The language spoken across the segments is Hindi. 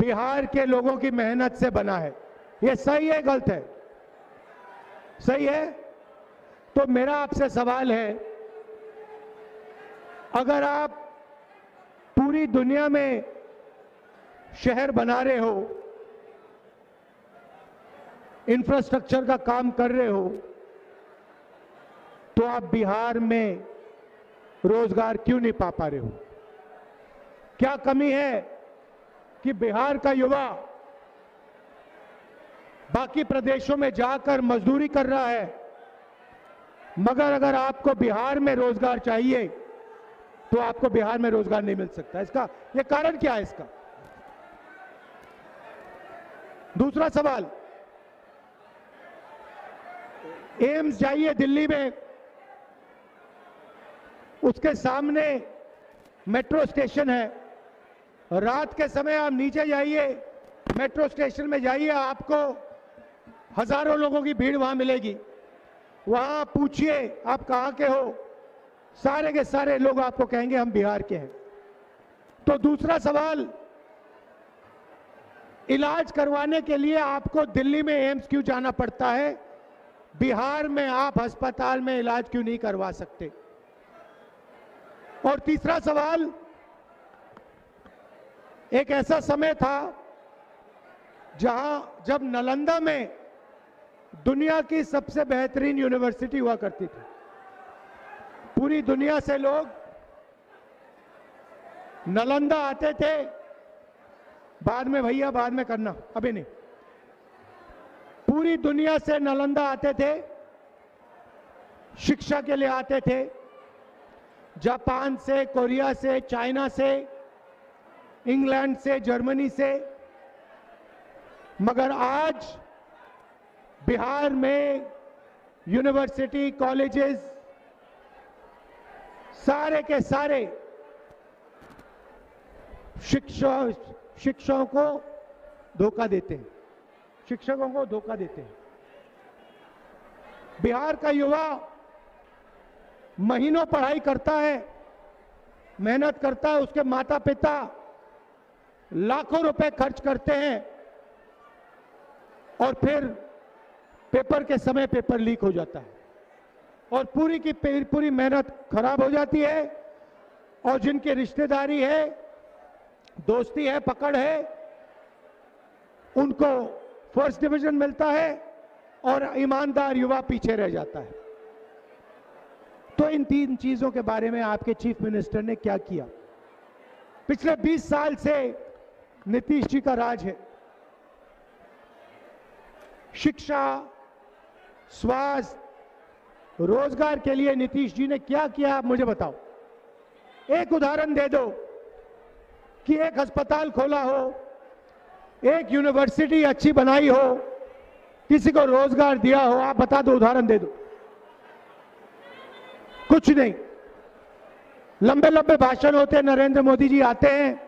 बिहार के लोगों की मेहनत से बना है। ये सही है, गलत है? सही है। तो मेरा आपसे सवाल है, अगर आप पूरी दुनिया में शहर बना रहे हो, इंफ्रास्ट्रक्चर का काम कर रहे हो, तो आप बिहार में रोजगार क्यों नहीं पा रहे हो? क्या कमी है कि बिहार का युवा बाकी प्रदेशों में जाकर मजदूरी कर रहा है, मगर अगर आपको बिहार में रोजगार चाहिए तो आपको बिहार में रोजगार नहीं मिल सकता? इसका ये कारण क्या है इसका? दूसरा सवाल, एम्स जाइए दिल्ली में, उसके सामने मेट्रो स्टेशन है। रात के समय आप नीचे जाइए, मेट्रो स्टेशन में जाइए, आपको हजारों लोगों की भीड़ वहां मिलेगी। वहां पूछिए आप कहां के हो, सारे के सारे लोग आपको कहेंगे हम बिहार के हैं। तो दूसरा सवाल, इलाज करवाने के लिए आपको दिल्ली में एम्स क्यों जाना पड़ता है? बिहार में आप अस्पताल में इलाज क्यों नहीं करवा सकते? और तीसरा सवाल, एक ऐसा समय था जब नालंदा में दुनिया की सबसे बेहतरीन यूनिवर्सिटी हुआ करती थी। पूरी दुनिया से लोग नालंदा आते थे। बाद में भैया, बाद में करना, अभी नहीं। पूरी दुनिया से नालंदा आते थे, शिक्षा के लिए आते थे। जापान से, कोरिया से, चाइना से, इंग्लैंड से, जर्मनी से। मगर आज बिहार में यूनिवर्सिटी, कॉलेजेस सारे के सारे शिक्षकों को धोखा देते हैं, शिक्षकों को धोखा देते हैं। बिहार का युवा महीनों पढ़ाई करता है, मेहनत करता है, उसके माता पिता लाखों रुपए खर्च करते हैं और फिर पेपर के समय पेपर लीक हो जाता है और पूरी की पूरी मेहनत खराब हो जाती है। और जिनकी रिश्तेदारी है, दोस्ती है, पकड़ है, उनको फर्स्ट डिवीजन मिलता है और ईमानदार युवा पीछे रह जाता है। तो इन तीन चीजों के बारे में आपके चीफ मिनिस्टर ने क्या किया? पिछले 20 साल से नीतीश जी का राज है। शिक्षा, स्वास्थ्य, रोजगार के लिए नीतीश जी ने क्या किया, आप मुझे बताओ। एक उदाहरण दे दो कि एक अस्पताल खोला हो, एक यूनिवर्सिटी अच्छी बनाई हो, किसी को रोजगार दिया हो, आप बता दो, उदाहरण दे दो। कुछ नहीं। लंबे लंबे भाषण होते हैं, नरेंद्र मोदी जी आते हैं,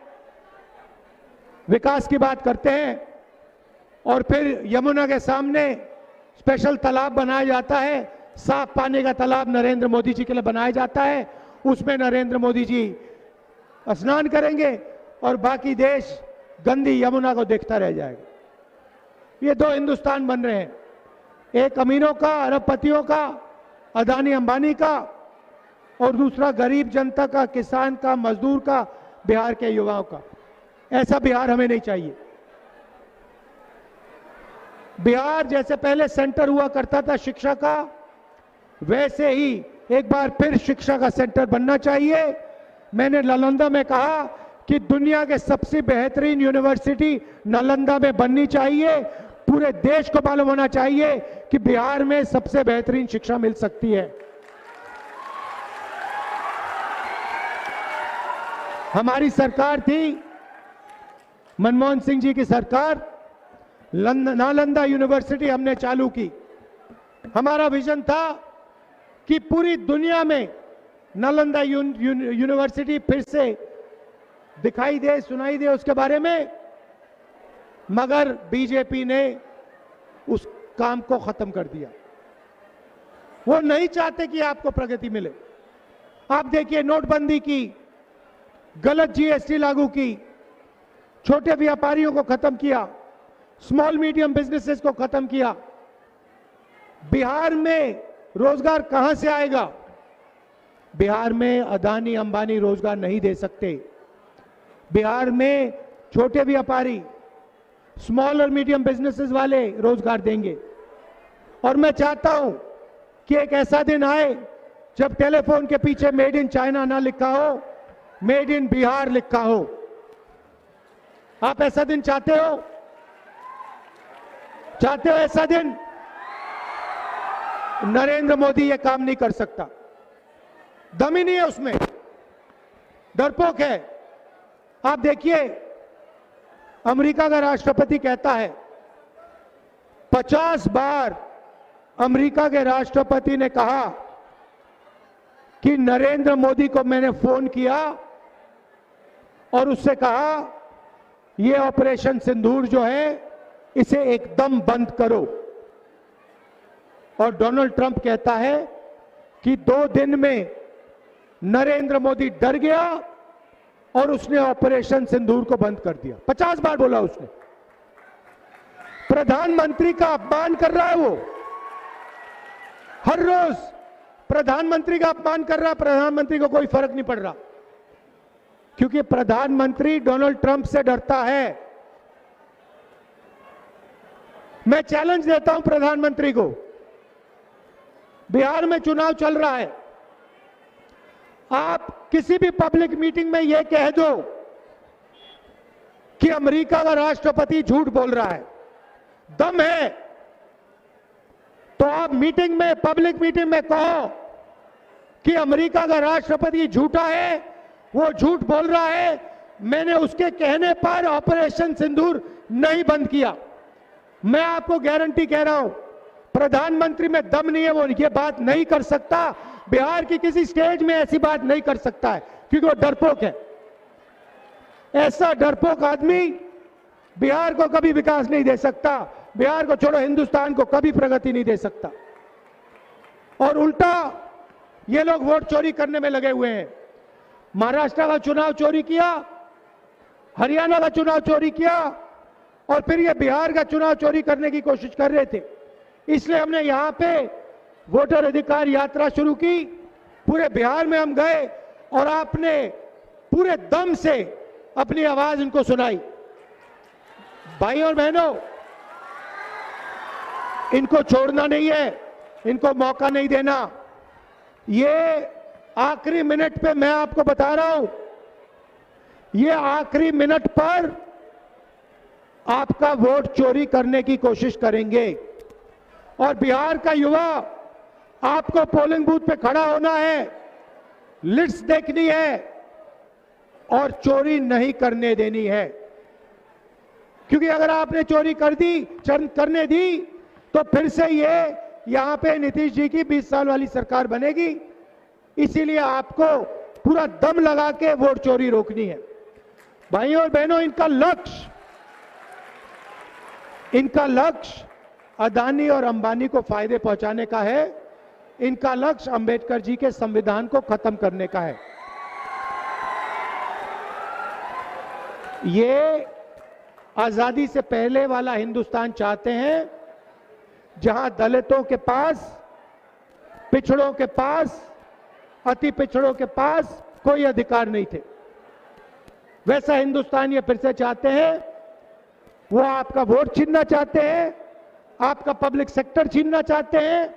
विकास की बात करते हैं और फिर यमुना के सामने स्पेशल तालाब बनाया जाता है, साफ पानी का तालाब नरेंद्र मोदी जी के लिए बनाया जाता है, उसमें नरेंद्र मोदी जी स्नान करेंगे और बाकी देश गंदी यमुना को देखता रह जाएगा। ये दो हिंदुस्तान बन रहे हैं, एक अमीरों का, अरबपतियों का, अदानी अंबानी का, और दूसरा गरीब जनता का, किसान का, मजदूर का, बिहार के युवाओं का। ऐसा बिहार हमें नहीं चाहिए। बिहार जैसे पहले सेंटर हुआ करता था शिक्षा का, वैसे ही एक बार फिर शिक्षा का सेंटर बनना चाहिए। मैंने नालंदा में कहा कि दुनिया के सबसे बेहतरीन यूनिवर्सिटी नालंदा में बननी चाहिए। पूरे देश को मालूम होना चाहिए कि बिहार में सबसे बेहतरीन शिक्षा मिल सकती है। हमारी सरकार थी, मनमोहन सिंह जी की सरकार, नालंदा यूनिवर्सिटी हमने चालू की। हमारा विजन था कि पूरी दुनिया में नालंदा यूनिवर्सिटी फिर से दिखाई दे, सुनाई दे उसके बारे में, मगर बीजेपी ने उस काम को खत्म कर दिया। वो नहीं चाहते कि आपको प्रगति मिले। आप देखिए, नोटबंदी की, गलत जीएसटी लागू की, छोटे व्यापारियों को खत्म किया, स्मॉल मीडियम बिजनेसेस को खत्म किया। बिहार में रोजगार कहां से आएगा? बिहार में अदानी अंबानी रोजगार नहीं दे सकते। बिहार में छोटे व्यापारी, स्मॉल और मीडियम बिजनेसेस वाले रोजगार देंगे। और मैं चाहता हूं कि एक ऐसा दिन आए जब टेलीफोन के पीछे मेड इन चाइना ना लिखा हो, मेड इन बिहार लिखा हो। आप ऐसा दिन चाहते हो? चाहते हो ऐसा दिन? नरेंद्र मोदी ये काम नहीं कर सकता, दम ही नहीं है उसमें, डरपोक है। आप देखिए, अमेरिका का राष्ट्रपति कहता है, 50 बार अमेरिका के राष्ट्रपति ने कहा कि नरेंद्र मोदी को मैंने फोन किया और उससे कहा ये ऑपरेशन सिंदूर जो है इसे एकदम बंद करो। और डोनाल्ड ट्रंप कहता है कि 2 दिन में नरेंद्र मोदी डर गया और उसने ऑपरेशन सिंदूर को बंद कर दिया। 50 बार बोला उसने। प्रधानमंत्री का अपमान कर रहा है वो, हर रोज प्रधानमंत्री का अपमान कर रहा है। प्रधानमंत्री को कोई फर्क नहीं पड़ रहा, क्योंकि प्रधानमंत्री डोनाल्ड ट्रंप से डरता है। मैं चैलेंज देता हूं प्रधानमंत्री को, बिहार में चुनाव चल रहा है, आप किसी भी पब्लिक मीटिंग में यह कह दो कि अमेरिका का राष्ट्रपति झूठ बोल रहा है, दम है तो आप मीटिंग में, पब्लिक मीटिंग में कहो कि अमेरिका का राष्ट्रपति झूठा है, वो झूठ बोल रहा है, मैंने उसके कहने पर ऑपरेशन सिंदूर नहीं बंद किया। मैं आपको गारंटी कह रहा हूं, प्रधानमंत्री में दम नहीं है, वो ये बात नहीं कर सकता। बिहार की किसी स्टेज में ऐसी बात नहीं कर सकता है, क्योंकि वो डरपोक है। ऐसा डरपोक आदमी बिहार को कभी विकास नहीं दे सकता, बिहार को छोड़ो हिंदुस्तान को कभी प्रगति नहीं दे सकता। और उल्टा ये लोग वोट चोरी करने में लगे हुए हैं। महाराष्ट्र का चुनाव चोरी किया, हरियाणा का चुनाव चोरी किया और फिर ये बिहार का चुनाव चोरी करने की कोशिश कर रहे थे। इसलिए हमने यहां पे वोटर अधिकार यात्रा शुरू की, पूरे बिहार में हम गए और आपने पूरे दम से अपनी आवाज इनको सुनाई। भाई और बहनों, इनको छोड़ना नहीं है, इनको मौका नहीं देना। ये आखिरी मिनट पे मैं आपको बता रहा हूं, ये आखिरी मिनट पर आपका वोट चोरी करने की कोशिश करेंगे। और बिहार का युवा, आपको पोलिंग बूथ पे खड़ा होना है, लिस्ट देखनी है और चोरी नहीं करने देनी है। क्योंकि अगर आपने चोरी करने दी तो फिर से ये यहां पे नीतीश जी की 20 साल वाली सरकार बनेगी। इसीलिए आपको पूरा दम लगा के वोट चोरी रोकनी है। भाइयों और बहनों, इनका लक्ष्य अदानी और अंबानी को फायदे पहुंचाने का है। इनका लक्ष्य अंबेडकर जी के संविधान को खत्म करने का है। ये आजादी से पहले वाला हिंदुस्तान चाहते हैं, जहां दलितों के पास, पिछड़ों के पास, अति पिछड़ों के पास कोई अधिकार नहीं थे। वैसा हिंदुस्तान ये फिर से चाहते हैं। वो आपका वोट छीनना चाहते हैं, आपका पब्लिक सेक्टर छीनना चाहते हैं,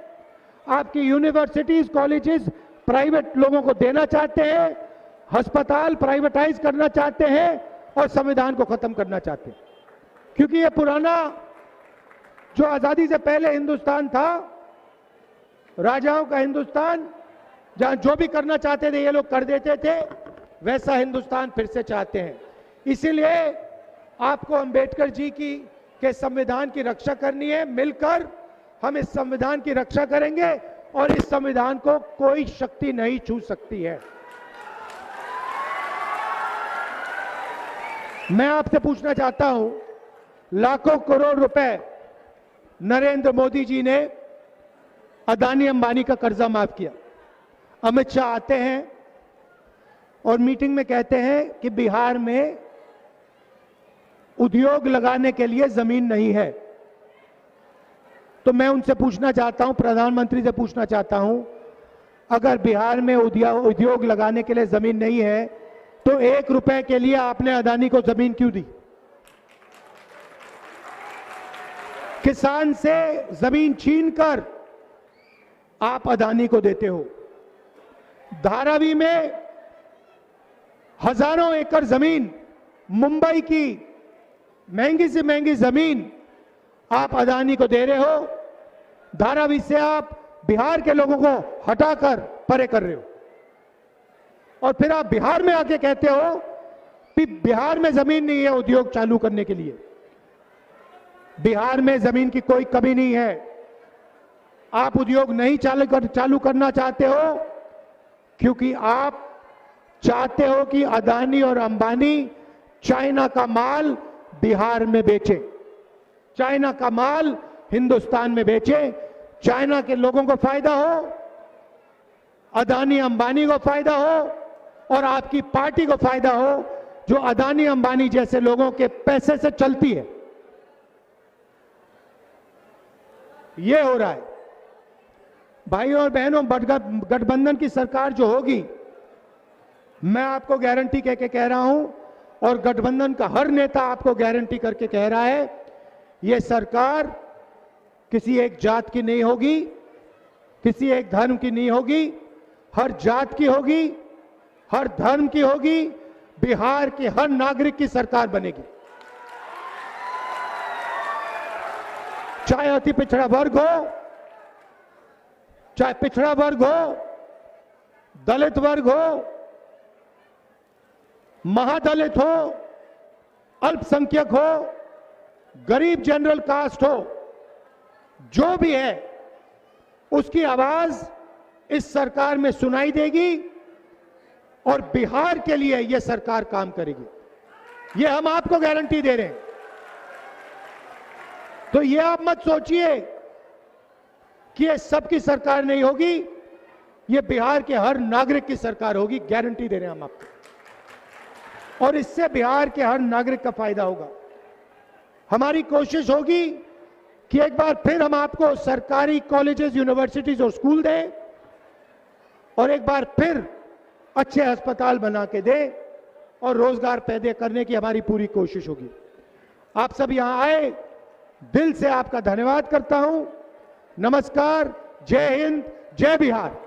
आपकी यूनिवर्सिटीज, कॉलेजेस प्राइवेट लोगों को देना चाहते हैं, अस्पताल प्राइवेटाइज करना चाहते हैं और संविधान को खत्म करना चाहते हैं। क्योंकि ये पुराना जो आजादी से पहले हिंदुस्तान था, राजाओं का हिंदुस्तान, जहां जो भी करना चाहते थे ये लोग कर देते थे, वैसा हिंदुस्तान फिर से चाहते हैं। इसीलिए आपको अंबेडकर जी के संविधान की रक्षा करनी है। मिलकर हम इस संविधान की रक्षा करेंगे और इस संविधान को कोई शक्ति नहीं छू सकती है। मैं आपसे पूछना चाहता हूं, लाखों करोड़ रुपए नरेंद्र मोदी जी ने अदानी अंबानी का कर्जा माफ किया। अमित शाह आते हैं और मीटिंग में कहते हैं कि बिहार में उद्योग लगाने के लिए जमीन नहीं है। तो मैं उनसे पूछना चाहता हूं, प्रधानमंत्री से पूछना चाहता हूं, अगर बिहार में उद्योग लगाने के लिए जमीन नहीं है तो 1 रुपए के लिए आपने अदानी को जमीन क्यों दी? किसान से जमीन छीनकर आप अदानी को देते हो। धारावी में हजारों एकड़ जमीन, मुंबई की महंगी से महंगी जमीन आप अदानी को दे रहे हो। धारावी से आप बिहार के लोगों को हटाकर परे कर रहे हो और फिर आप बिहार में आके कहते हो कि बिहार में जमीन नहीं है उद्योग चालू करने के लिए। बिहार में जमीन की कोई कमी नहीं है। आप उद्योग नहीं चालू करना चाहते हो क्योंकि आप चाहते हो कि अदानी और अंबानी चाइना का माल बिहार में बेचे, चाइना का माल हिंदुस्तान में बेचे, चाइना के लोगों को फायदा हो, अदानी अंबानी को फायदा हो और आपकी पार्टी को फायदा हो जो अदानी अंबानी जैसे लोगों के पैसे से चलती है। यह हो रहा है। भाइयों और बहनों, गठबंधन की सरकार जो होगी, मैं आपको गारंटी कह रहा हूं और गठबंधन का हर नेता आपको गारंटी करके कह रहा है, यह सरकार किसी एक जात की नहीं होगी, किसी एक धर्म की नहीं होगी, हर जात की होगी, हर धर्म की होगी, बिहार के हर नागरिक की सरकार बनेगी। चाहे अति पिछड़ा वर्ग हो, चाहे पिछड़ा वर्ग हो, दलित वर्ग हो, महादलित हो, अल्पसंख्यक हो, गरीब जनरल कास्ट हो, जो भी है उसकी आवाज इस सरकार में सुनाई देगी और बिहार के लिए यह सरकार काम करेगी। यह हम आपको गारंटी दे रहे हैं। तो यह आप मत सोचिए कि यह सबकी सरकार नहीं होगी, यह बिहार के हर नागरिक की सरकार होगी, गारंटी दे रहे हैं हम आपको। और इससे बिहार के हर नागरिक का फायदा होगा। हमारी कोशिश होगी कि एक बार फिर हम आपको सरकारी कॉलेजेस, यूनिवर्सिटीज और स्कूल दें और एक बार फिर अच्छे अस्पताल बना के दें और रोजगार पैदा करने की हमारी पूरी कोशिश होगी। आप सब यहां आए, दिल से आपका धन्यवाद करता हूं। नमस्कार, जय हिंद, जय बिहार।